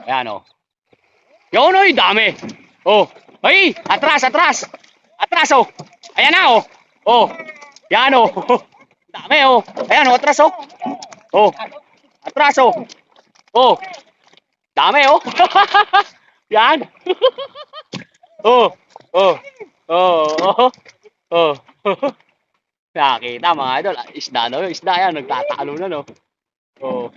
Ayan, oh. Yun, oy, dami. Oh. Ay, atras, atras. Atras, oh. Ayan na, oh. Oh. Yan, oh. Dami, oh. Ayan, oh, atras, oh. Oh. Atras, oh. Oh. Dami, oh. Yan. Oh. Oh. Oh. Oh. Oh. Nakita, mga idol. Isda, no? Isda, yan. Nagtatalo na, no? Oh.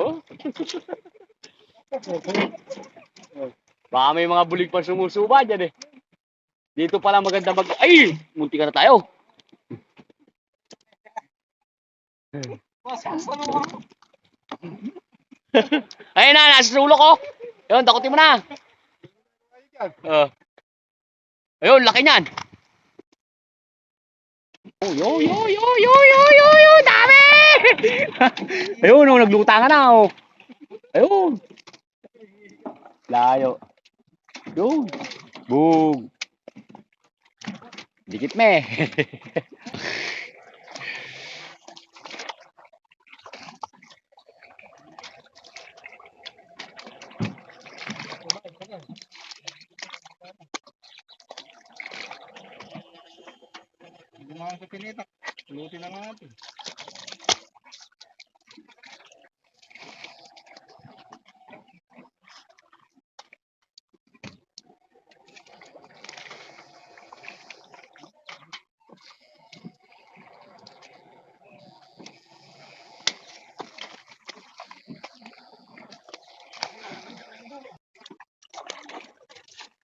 Baka may mga bulig pa sumusuba dyan, eh. Dito pala maganda mag... Ay! Munti ka na tayo. Ayun na, nasa sulok ko. Ayun, dakutin mo na. Ayun, laki niyan. Oh, yo, dami! Ayun, oh, nagluta ka na, oh. Ayun. Layo. Yun. Boom. Dikit me.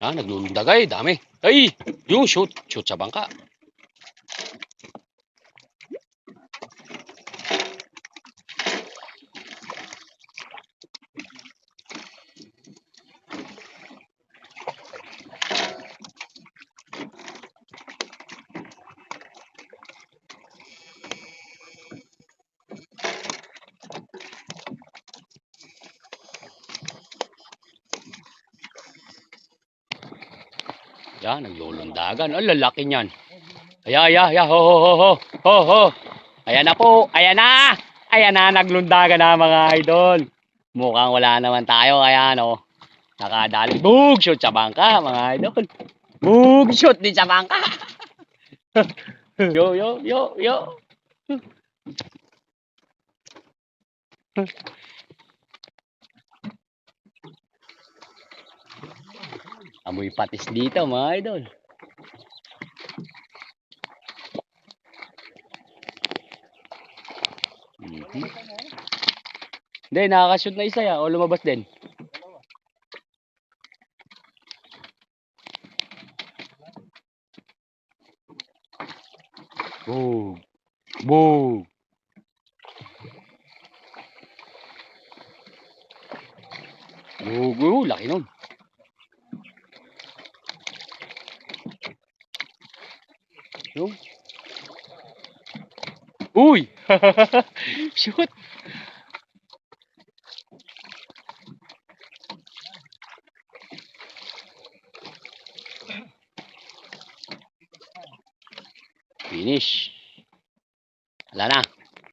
Ah, naglulundagay, dami. Ay, yung shoot. Shoot sa bangka. Yan, naglulundagan. Ang lalaki niyan. Aya, ho, ho, ho, ho, ho, ho. Ayan na po, ayan na. Ayan na, naglundagan na mga idol. Mukhang wala naman tayo, ayan, oh. Nakadali. Bug, shoot sa bangka, mga idol. Bug, shoot din sa bangka. Yo. Amoy patis dito, mga idol. Hindi, nakakashoot na isa ya. O lumabas din. Bug. Bug. Bug. Laki nun. Yung. Uy! Shoot! Finish. Wala na.